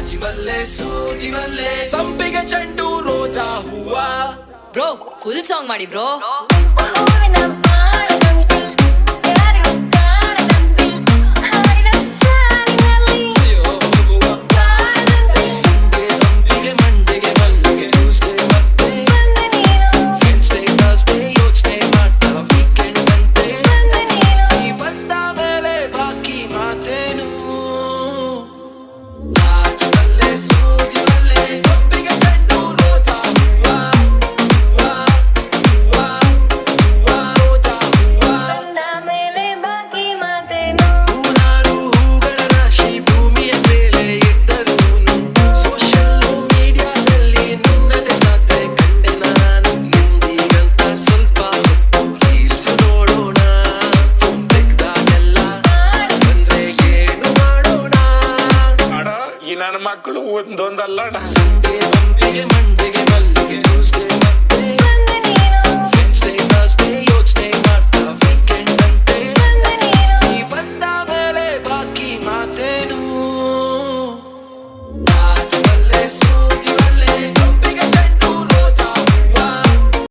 ಜಾಜಿಮಲ್ಲೆ ಸೂಜಿಮಲ್ಲೆ ಸಂಪಿಗೆ ಚೆಂಡು ರೋಜಾ ಹೂವ. ಬ್ರೋ ಫುಲ್ ಸಾಂಗ್ ಮಾಡಿ ಬ್ರೋ. ನನ್ನ ಮಕ್ಕಳು ಒಂದೊಂದಲ್ಲ ಸಂಪಿಗೆ ಮಂಡಿಗೆ